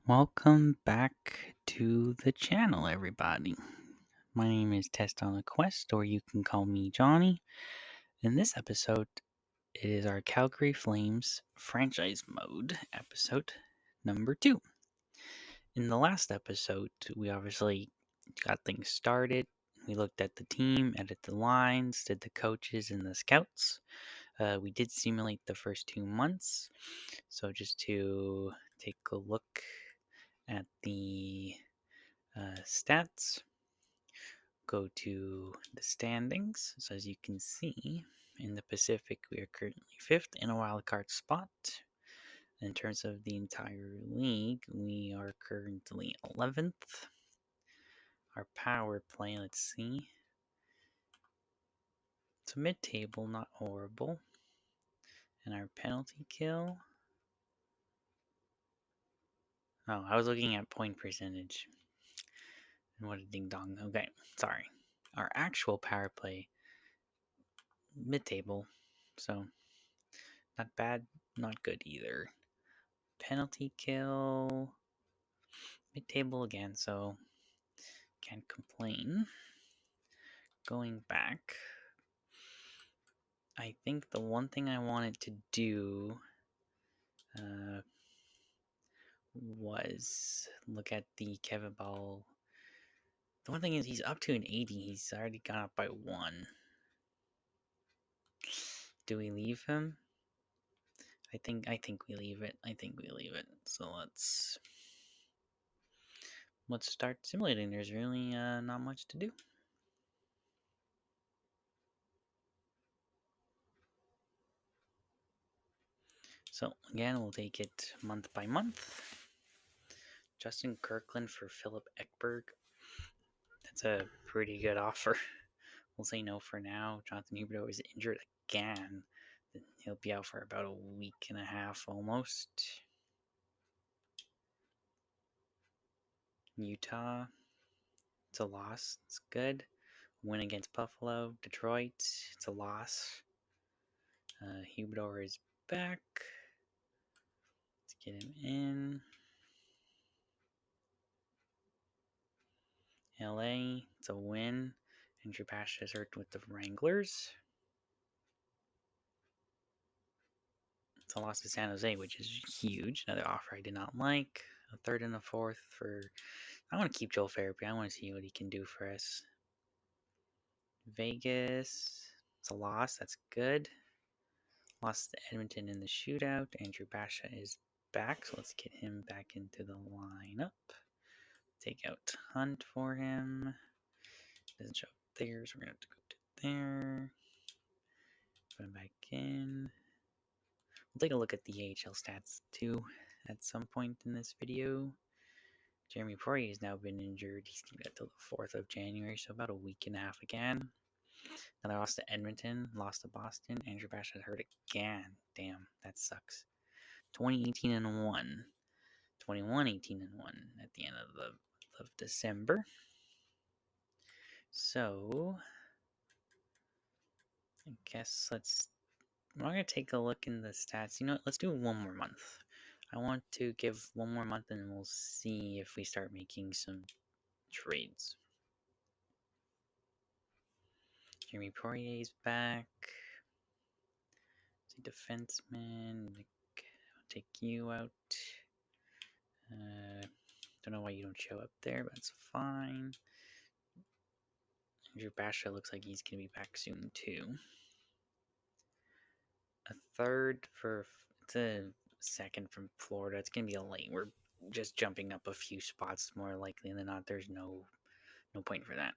Welcome back to the channel, everybody. My name is Test on a Quest, or you can call me Johnny. In this episode, it is our Calgary Flames franchise mode episode number 2. In the last episode, we obviously got things started. We looked at the team, edited the lines, did the coaches and the scouts. We did simulate the first 2 months. So just to take a look at the stats, go to the standings. So as you can see, in the Pacific, we are currently 5th in a wildcard spot. In terms of the entire league, we are currently 11th. Our power play, let's see. It's a mid-table, not horrible. And our penalty kill. Oh, I was looking at point percentage. And what a ding dong. Okay, sorry. Our actual power play, mid-table. So not bad, not good either. Penalty kill, mid-table again, so can't complain. Going back, I think the one thing I wanted to do was look at the Kevin Ball. The one thing is he's up to an 80. He's already gone up by 1. Do we leave him? I think we leave it. So let's start simulating. There's really not much to do. So again, we'll take it month by month. Justin Kirkland for Philip Ekberg. That's a pretty good offer. We'll say no for now. Jonathan Huberdeau is injured again. He'll be out for about a week and a half almost. Utah, it's a loss. It's good. Win against Buffalo. Detroit, it's a loss. Huberdeau is back. Let's get him in. LA, it's a win. Andrew Pasha is hurt with the Wranglers. It's a loss to San Jose, which is huge. Another offer I did not like. A third and a fourth for... I want to keep Joel Farabee. I want to see what he can do for us. Vegas, it's a loss. That's good. Lost to Edmonton in the shootout. Andrew Basha is back, so let's get him back into the lineup. Take out Hunt for him. Doesn't show up there, so we're going to have to go to there. Put him back in. We'll take a look at the AHL stats too at some point in this video. Jeremy Poirier has now been injured. He's going to get till the 4th of January, so about a week and a half again. Another loss to Edmonton, lost to Boston. Andrew Bash has hurt again. Damn, that sucks. 20-18-1. 21-18-1 at the end of December. So, I guess we're going to take a look in the stats. You know what, let's do one more month. I want to give one more month and we'll see if we start making some trades. Jeremy Poirier's back. See, defenseman. I'll take you out. Don't know why you don't show up there, but that's fine. Andrew Basha looks like he's going to be back soon, too. A third for... It's a second from Florida. It's going to be a late. We're just jumping up a few spots more likely than not. There's no point for that.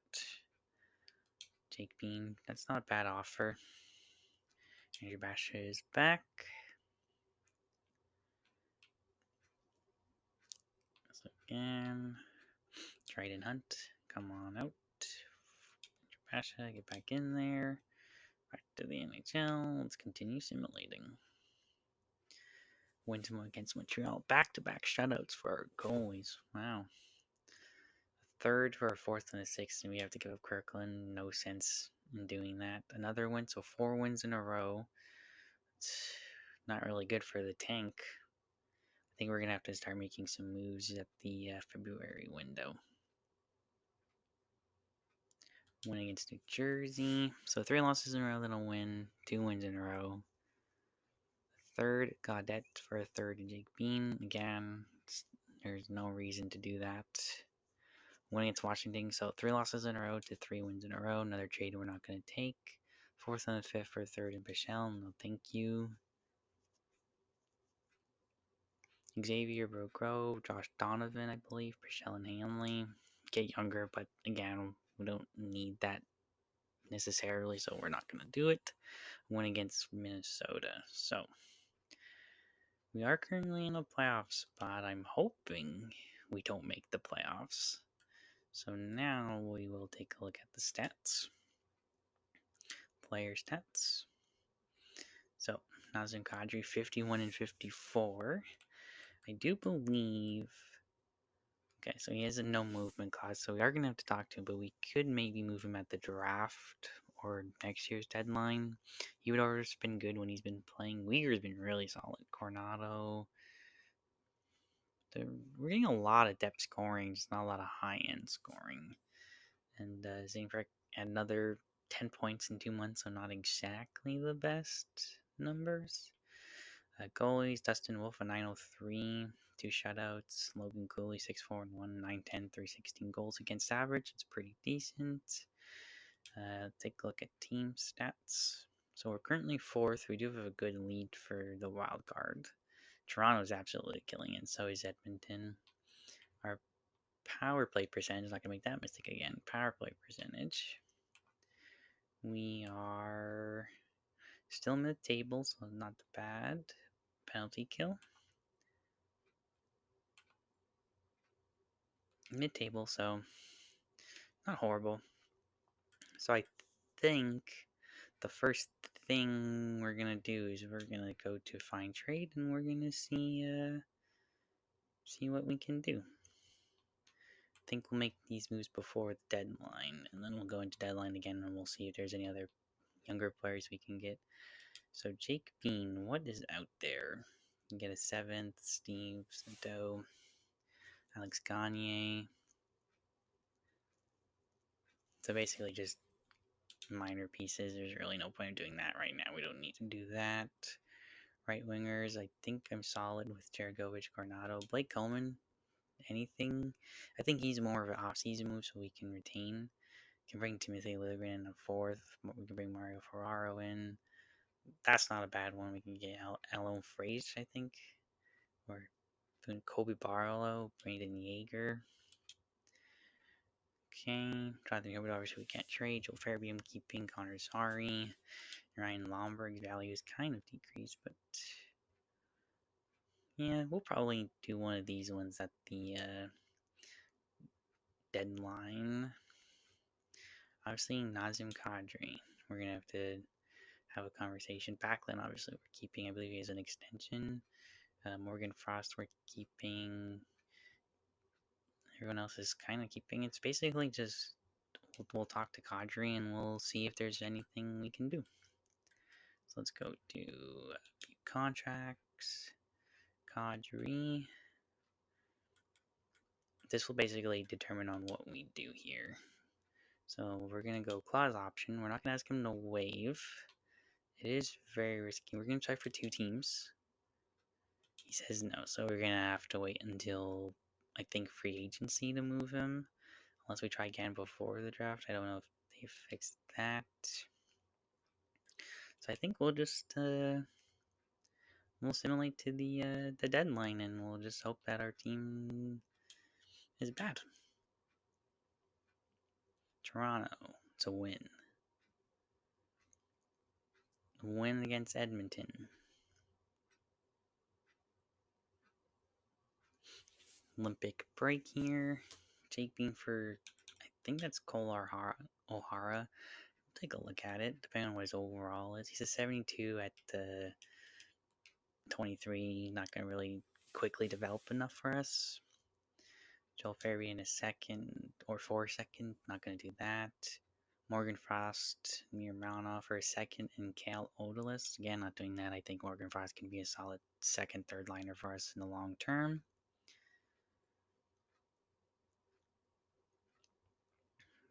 Jake Bean, that's not a bad offer. Andrew Basha is back. So again, Dryden Hunt, come on out. Andrew Basha, get back in there. Back to the NHL. Let's continue simulating. Wins against Montreal. Back-to-back shutouts for our goalies. Wow. A third for a fourth and a sixth, and we have to give up Kirkland. No sense in doing that. Another win, so 4 wins in a row. It's not really good for the tank. I think we're going to have to start making some moves at the February window. Win against New Jersey. So 3 losses in a row, then a win. 2 wins in a row. Third, Gaudette for a third, and Jake Bean. Again, there's no reason to do that. Win against Washington. So 3 losses in a row to 3 wins in a row. Another trade we're not going to take. 4th and 5th for a third, and Bichelle. No, thank you. Xavier Grove, Josh Donovan, I believe, Bichelle and Hanley. Get younger, but again, we don't need that necessarily, so we're not going to do it. Win against Minnesota. So we are currently in a playoff spot. I'm hoping we don't make the playoffs. So now we will take a look at the stats. Player stats. So Nazem Kadri, 51 and 54. I do believe. Okay, so he has a no movement clause, so we are going to have to talk to him, but we could maybe move him at the draft or next year's deadline. He would always been good when he's been playing. Uyghur's been really solid. Coronado. We're getting a lot of depth scoring, just not a lot of high-end scoring. And Zainfrek had another 10 points in 2 months, so not exactly the best numbers. Goalies, Dustin Wolf, a 903, 2 shutouts. Logan Cooley, 6-4 and 1, 9-10, 316 goals against average. It's pretty decent. Take a look at team stats. So we're currently 4th. We do have a good lead for the wild card. Toronto's absolutely killing it, so is Edmonton. Our power play percentage, not going to make that mistake again. Power play percentage. We are still mid-table, so not bad. Penalty kill. Mid-table, so not horrible. So I think the first thing we're going to do is we're going to go to find trade, and we're going to see what we can do. I think we'll make these moves before the deadline, and then we'll go into deadline again, and we'll see if there's any other younger players we can get. So Jake Bean, what is out there? You can get a 7th, Steve Santo, Alex Gagne. So basically just minor pieces. There's really no point in doing that right now. We don't need to do that. Right wingers, I think I'm solid with Jaragovich, Coronado. Blake Coleman, anything. I think he's more of an off-season move, so we can retain. Can bring Timothy Liljegren in a 4th. We can bring Mario Ferraro in. That's not a bad one. We can get Alon Fraze, I think. Or Kobe Barlow, Brandon Yeager. Okay. Try to think of it. Obviously, we can't trade. Joe Fairby, I'm keeping. Connor Zari. Ryan Lomberg's value is kind of decreased, but yeah, we'll probably do one of these ones at the deadline. Obviously, Nazem Kadri. We're going to have a conversation. Backlund, obviously, we're keeping. I believe he has an extension. Morgan Frost, we're keeping. Everyone else is kind of keeping. It's basically just we'll talk to Kadri and we'll see if there's anything we can do. So let's go to view contracts. Kadri. This will basically determine on what we do here. So we're going to go clause option. We're not going to ask him to waive. It is very risky. We're going to try for 2 teams. He says no, so we're going to have to wait until, I think, free agency to move him. Unless we try again before the draft. I don't know if they fixed that. So I think we'll just we'll simulate to the deadline, and we'll just hope that our team is bad. Toronto, it's a win. Win against Edmonton. Olympic break here. Jake Bean for, I think that's Cole O'Hara. Take a look at it, depending on what his overall is. He's a 72 at the 23. Not going to really quickly develop enough for us. Joel Ferry in a 2nd or 4 second. Not going to do that. Morgan Frost, Mir Malinow for a second, and Cal Odolis. Again, not doing that. I think Morgan Frost can be a solid second, third liner for us in the long term.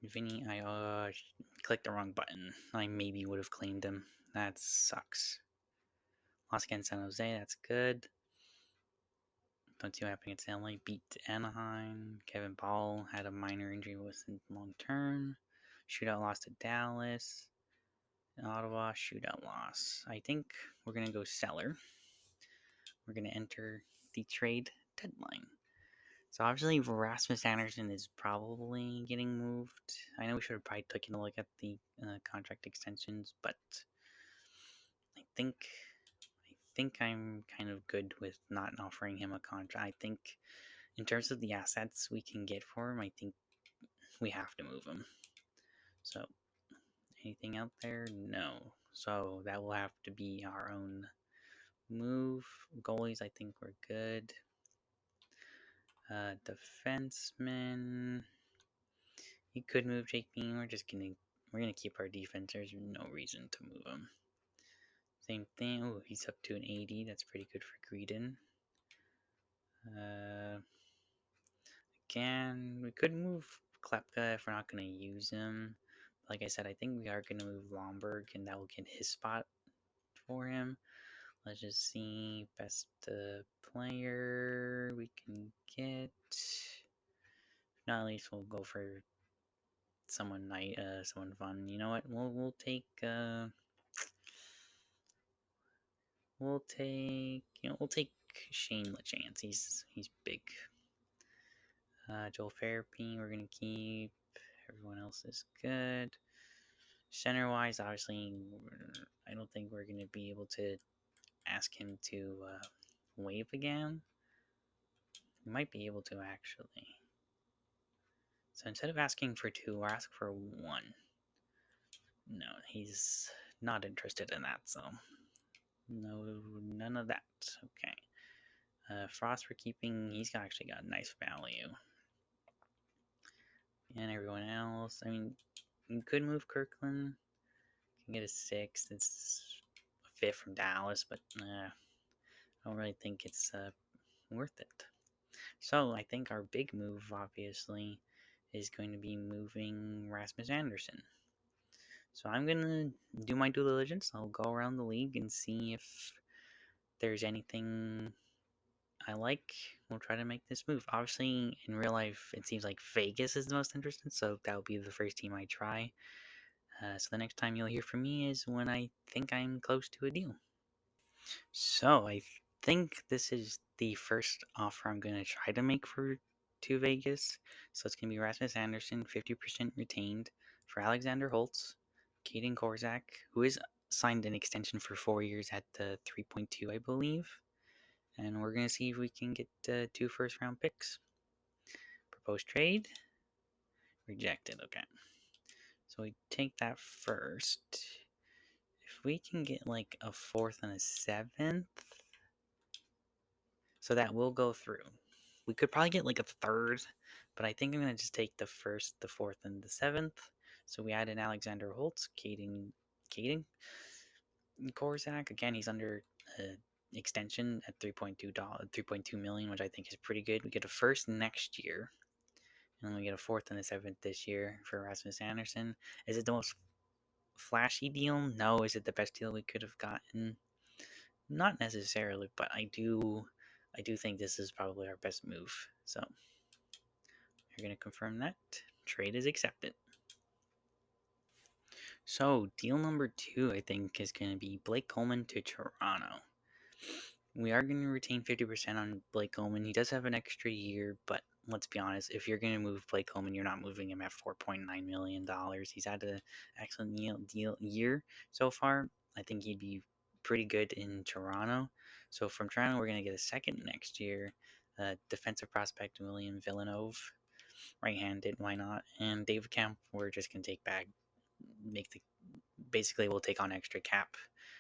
Vinny, I clicked the wrong button. I maybe would have claimed him. That sucks. Lost against San Jose, that's good. Don't see what happened against LA. Beat Anaheim. Kevin Ball had a minor injury, wasn't long term. Shootout loss to Dallas. Ottawa, shootout loss. I think we're going to go seller. We're going to enter the trade deadline. So obviously Rasmus Andersson is probably getting moved. I know we should have probably taken a look at the contract extensions, but I think I'm kind of good with not offering him a contract. I think in terms of the assets we can get for him, I think we have to move him. So anything out there? No. So that will have to be our own move. Goalies, I think we're good. Defenseman. He could move Jake Bean. We're gonna keep our defense. There's no reason to move him. Same thing. Oh, he's up to an 80. That's pretty good for Greedon. Again, we could move Klepka if we're not gonna use him. Like I said, I think we are gonna move Lomberg, and that will get his spot for him. Let's just see best player we can get. Not at least we'll go for someone someone fun. You know what? We'll take Shane LeChance. He's big. Joel Farapin, we're gonna keep. Everyone else is good. Center wise, obviously, I don't think we're gonna be able to ask him to wave again. We might be able to actually. So instead of asking for 2, we'll ask for 1. No, he's not interested in that, so no, none of that. Okay. Frost we're keeping. He's actually got nice value. And everyone else, I mean, you could move Kirkland. You can get a 6. It's a 5th from Dallas, but I don't really think it's worth it. So I think our big move, obviously, is going to be moving Rasmus Andersson. So I'm going to do my due diligence. I'll go around the league and see if there's anything I like. We'll try to make this move. Obviously, in real life, it seems like Vegas is the most interesting, so that will be the first team I try. So the next time you'll hear from me is when I think I'm close to a deal. So I think this is the first offer I'm going to try to make to Vegas. So it's going to be Rasmus Andersson, 50% retained, for Alexander Holtz, Caden Korzak, who is signed an extension for 4 years at the 3.2, I believe. And we're going to see if we can get 2 first-round picks. Proposed trade. Rejected. Okay. So we take that first. If we can get like a 4th and a 7th, so that will go through. We could probably get like a 3rd, but I think I'm going to just take the 1st, the 4th, and the 7th. So we add in Alexander Holtz, Caden Korzak. Again, he's under extension at $3.2 million, which I think is pretty good. We get a 1st next year, and then we get a 4th and a 7th this year for Rasmus Andersson. Is it the most flashy deal? No. Is it the best deal we could have gotten? Not necessarily, but I do think this is probably our best move. So you're going to confirm that. Trade is accepted. So deal number 2, I think, is going to be Blake Coleman to Toronto. We are going to retain 50% on Blake Coleman. He does have an extra year, but let's be honest, if you're going to move Blake Coleman, you're not moving him at $4.9 million. He's had an excellent year so far. I think he'd be pretty good in Toronto. So from Toronto, we're going to get a 2nd next year. Defensive prospect William Villeneuve, right-handed, why not? And David Kemp, we're just going to take back, basically we'll take on extra cap.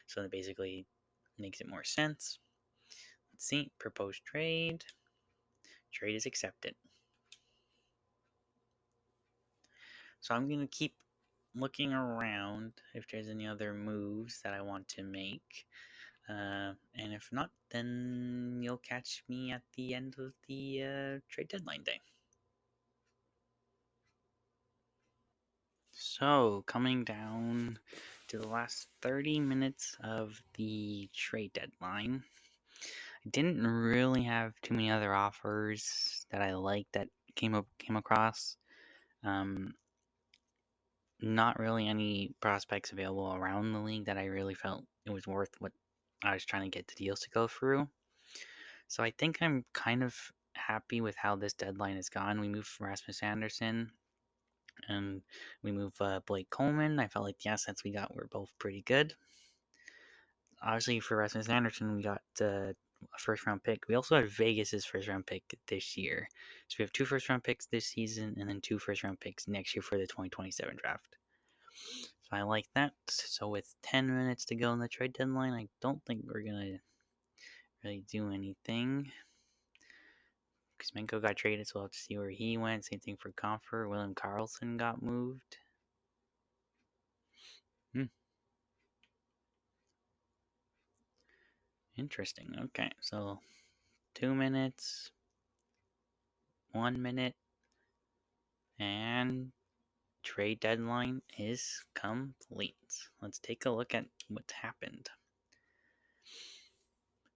So that basically makes it more sense. Let's see, proposed trade. Trade is accepted. So I'm going to keep looking around if there's any other moves that I want to make. And if not, then you'll catch me at the end of the trade deadline day. So, coming down to the last 30 minutes of the trade deadline, I didn't really have too many other offers that I liked that came across. Not really any prospects available around the league that I really felt it was worth what I was trying to get the deals to go through. So I think I'm kind of happy with how this deadline has gone. We moved Rasmus Andersson and we moved Blake Coleman. I felt like the assets we got were both pretty good. Obviously, for Rasmus Andersson, we got a first round pick. We also had Vegas's first round pick this year. So we have 2 first round picks this season and then 2 first round picks next year for the 2027 draft. So I like that. So with 10 minutes to go in the trade deadline, I don't think we're going to really do anything. Kuzmenko got traded, so we'll have to see where he went. Same thing for Comfort. William Karlsson got moved. Interesting. Okay, so 2 minutes, 1 minute, and trade deadline is complete. Let's take a look at what's happened.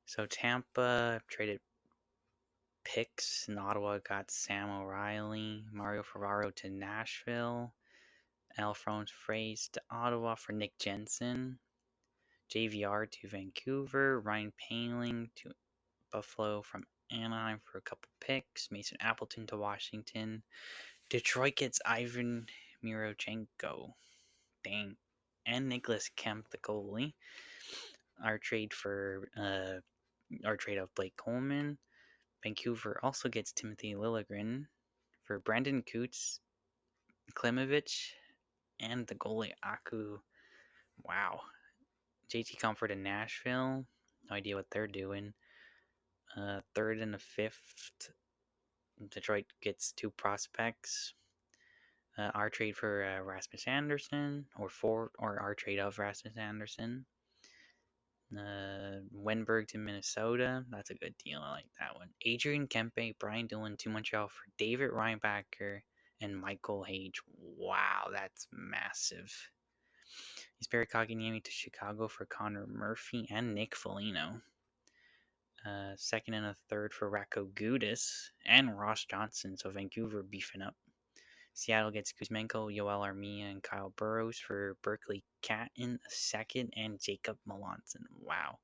So Tampa traded picks, and Ottawa got Sam O'Reilly, Mario Ferraro to Nashville, Alphonse Fraze to Ottawa for Nick Jensen, JVR to Vancouver, Ryan Paling to Buffalo from Anaheim for a couple picks, Mason Appleton to Washington. Detroit gets Ivan Mirochenko. Dang. And Nicholas Kemp, the goalie. Our trade of Blake Coleman. Vancouver also gets Timothy Liljegren for Brandon Coots, Klimovich, and the goalie Aku. Wow. JT Comfort in Nashville. No idea what they're doing. Third and a fifth. Detroit gets 2 prospects. Our trade for Rasmus Andersson, or our trade of Rasmus Andersson. Wenberg to Minnesota. That's a good deal. I like that one. Adrian Kempe, Brian Dillon to Montreal for David Reinbacher and Michael Hage. Wow, that's massive. Jesperi Kotkaniemi to Chicago for Connor Murphy and Nick Foligno. Second and a third for Racco Gudis and Ross Johnson. So Vancouver beefing up. Seattle gets Kuzmenko, Yoel Armia, and Kyle Burrows for Berkeley Catton, a second, and Jacob Melanson. Wow.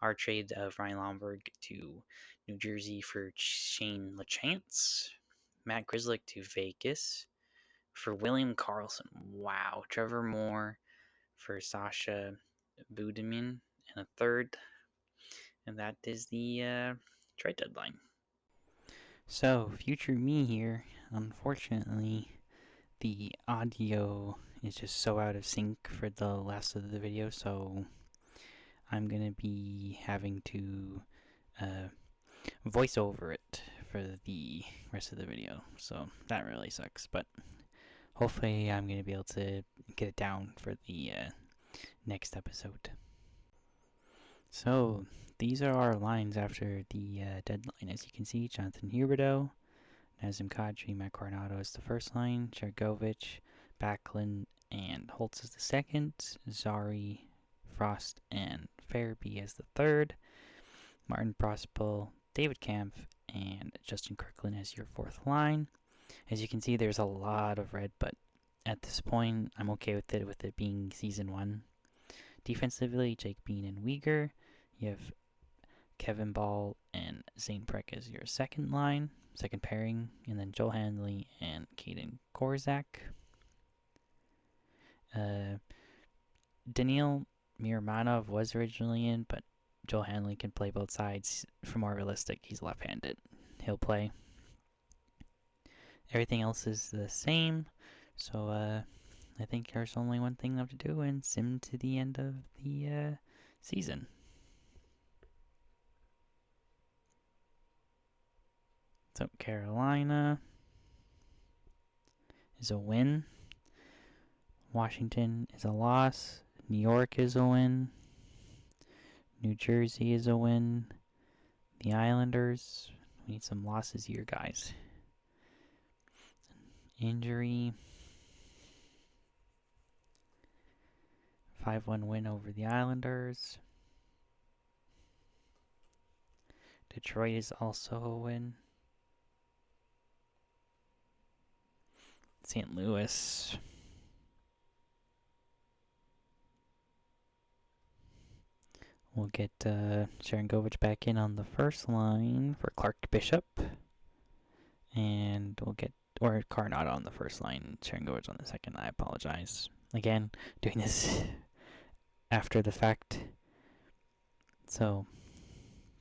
Our trade of Ryan Lomberg to New Jersey for Shane LaChance. Matt Grzelcyk to Vegas for William Karlsson. Wow. Trevor Moore for Sasha Budemin and a third. And that is the trade deadline. So, future me here, unfortunately, the audio is just so out of sync for the last of the video, so I'm going to be having to voice over it for the rest of the video. So that really sucks, but hopefully I'm going to be able to get it down for the next episode. So these are our lines after the deadline. As you can see, Jonathan Huberdeau, Nazem Kadri, Matt Coronado is the first line, Chergovich, Backlund, and Holtz is the second, Zari, Frost, and Farabee as the third, Martin Prospel, David Kampf, and Justin Kirkland as your fourth line. As you can see, there's a lot of red, but at this point, I'm okay with it being season 1. Defensively, Jake Bean and Uyghur. You have Kevin Ball and Zane Prek as your second pairing, and then Joel Hanley and Caden Korzak. Daniil Miramanov was originally in, but Joel Hanley can play both sides. For more realistic, he's left-handed. He'll play. Everything else is the same, so I think there's only one thing left to do and sim to the end of the season. So Carolina is a win. Washington is a loss. New York is a win. New Jersey is a win. The Islanders. We need some losses here, guys. Injury. 5-1 win over the Islanders. Detroit is also a win. St. Louis. We'll get Sharangovich back in on the first line for Clark Bishop. And we'll get, or Carnot on the first line, Sharangovich on the second. I apologize. Again, doing this after the fact. So,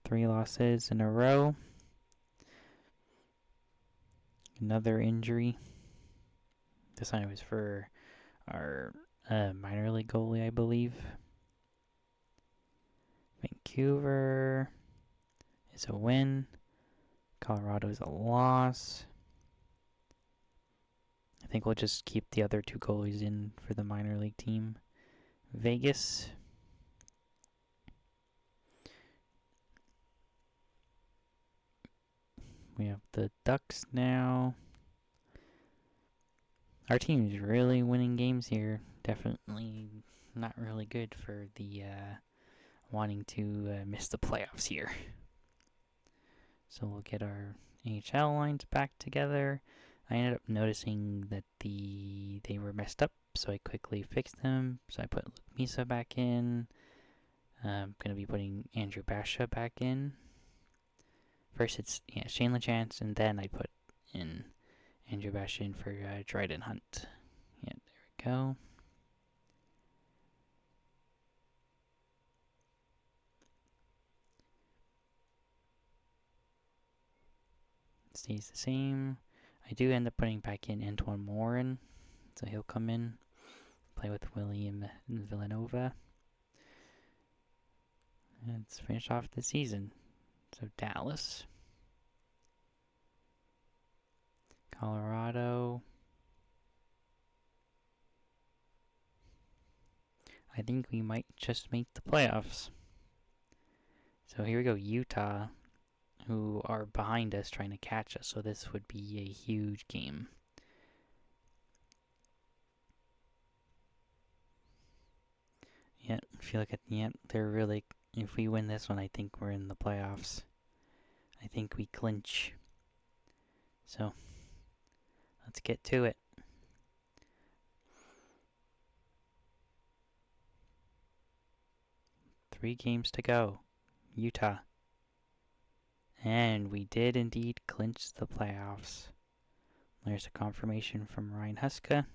3 losses in a row. Another injury. This time it was for our minor league goalie, I believe. Vancouver is a win. Colorado is a loss. I think we'll just keep the other 2 goalies in for the minor league team. Vegas. We have the Ducks now. Our team is really winning games here. Definitely not really good for the wanting to miss the playoffs here. So we'll get our NHL lines back together. I ended up noticing that they were messed up, so I quickly fixed them. So I put Luke Misa back in. I'm going to be putting Andrew Basha back in. First it's Shane LeChance, and then I put in Andrew Basha in for Dryden Hunt. Yeah, there we go. Stays the same. I do end up putting back in Antoine Morin, so he'll come in, play with William Villanova. And let's finish off the season. So Dallas, Colorado. I think we might just make the playoffs. So here we go, Utah, who are behind us trying to catch us. So this would be a huge game. Yeah, if you look at the end, they're really, if we win this one, I think we're in the playoffs. I think we clinch. So let's get to it. Three games to go. Utah. And we did indeed clinch the playoffs. There's a confirmation from Ryan Huska.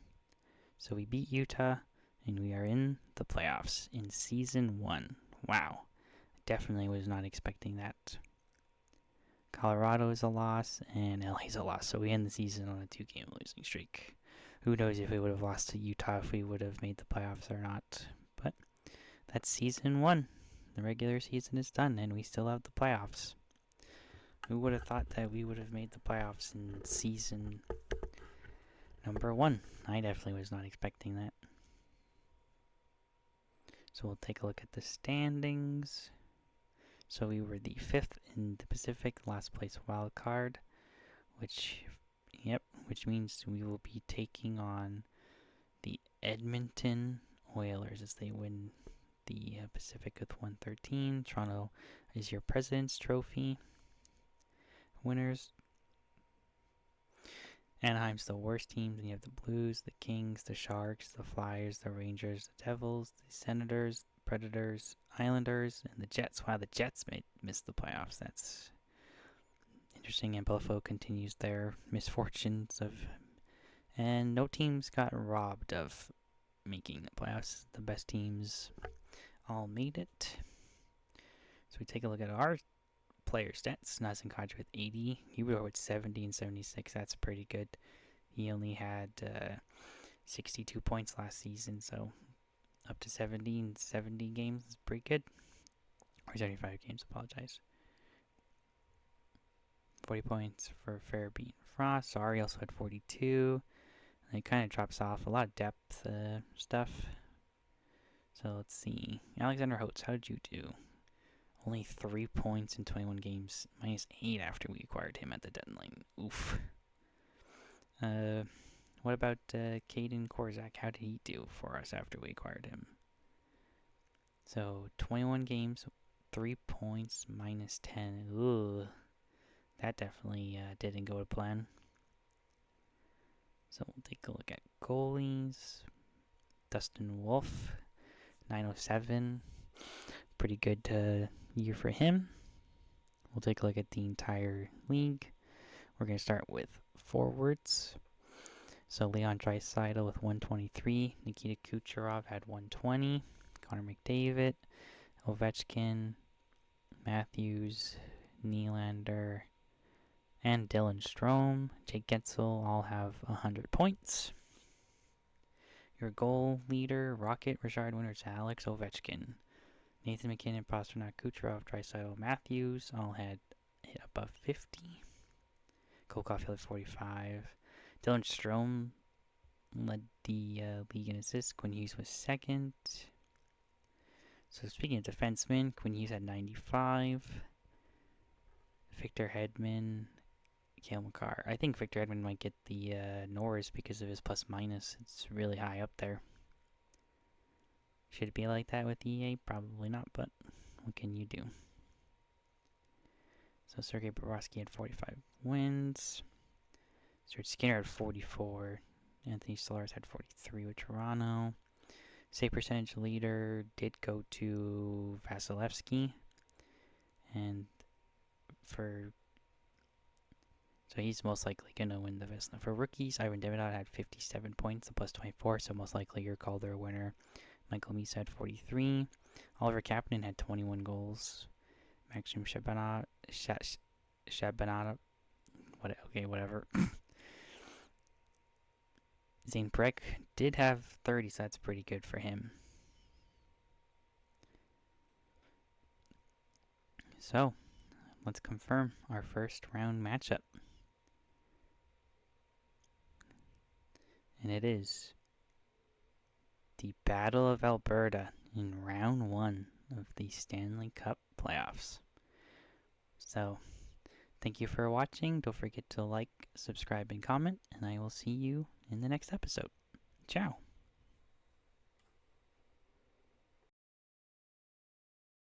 So we beat Utah, and we are in the playoffs in Season 1. Wow. Definitely was not expecting that. Colorado is a loss, and LA is a loss. So we end the season on a 2-game losing streak. Who knows if we would have lost to Utah if we would have made the playoffs or not. But that's Season 1. The regular season is done, and we still have the playoffs. Who would have thought that we would have made the playoffs in season number 1? I definitely was not expecting that. So we'll take a look at the standings. So we were the 5th in the Pacific, last place wild card, which means we will be taking on the Edmonton Oilers as they win the Pacific with 113. Toronto is your President's Trophy winners. Anaheim's the worst teams, and you have the Blues, the Kings, the Sharks, the Flyers, the Rangers, the Devils, the Senators, Predators, Islanders, and the Jets. Wow, the Jets missed the playoffs. That's interesting. And Buffalo continues their misfortunes and no teams got robbed of making the playoffs. The best teams all made it. So we take a look at our player stats. Nazem Kadri with 80. Huberdeau with 70 and 76. That's pretty good. He only had 62 points last season, so up to 70 in 70 games is pretty good. Or 75 games, apologize. 40 points for Farabee and Frost. Sorry also had 42. It kind of drops off. A lot of depth stuff. So let's see. Alexander Holtz, how did you do? Only 3 points in 21 games. -8 after we acquired him at the deadline. Oof. What about Caden Korzak? How did he do for us after we acquired him? So 21 games, 3 points, -10. Ooh. That definitely didn't go to plan. So we'll take a look at goalies. Dustin Wolf, 907. Pretty good year for him. We'll take a look at the entire league. We're going to start with forwards. So Leon Draisaitl with 123. Nikita Kucherov had 120. Connor McDavid, Ovechkin, Matthews, Nylander, and Dylan Strome. Jake Gensel all have 100 points. Your goal leader, Rocket, Richard Winters, Alex Ovechkin. Nathan McKinnon, Pasternak, Kucherov, Draisaitl, Matthews all had hit above 50. Cole Caulfield at 45. Dylan Strome led the league in assists. Quinn Hughes was second. So speaking of defensemen, Quinn Hughes had 95. Victor Hedman, Cale Makar. I think Victor Hedman might get the Norris because of his plus-minus. It's really high up there. Should it be like that with EA? Probably not, but what can you do? So Sergei Bobrovsky had 45 wins. Stuart Skinner had 44. Anthony Stolarz had 43 with Toronto. Save percentage leader did go to Vasilevsky. And so he's most likely going to win the Vezina. For rookies, Ivan Demidov had 57 points, a plus 24, so most likely your Calder winner. Michael Misa had 43. Oliver Kapanen had 21 goals. Maxim Shabanov, whatever. Zane Breck did have 30, so that's pretty good for him. So, let's confirm our first round matchup. And it is the Battle of Alberta in round 1 of the Stanley Cup playoffs. So, thank you for watching. Don't forget to like, subscribe, and comment, and I will see you in the next episode. Ciao.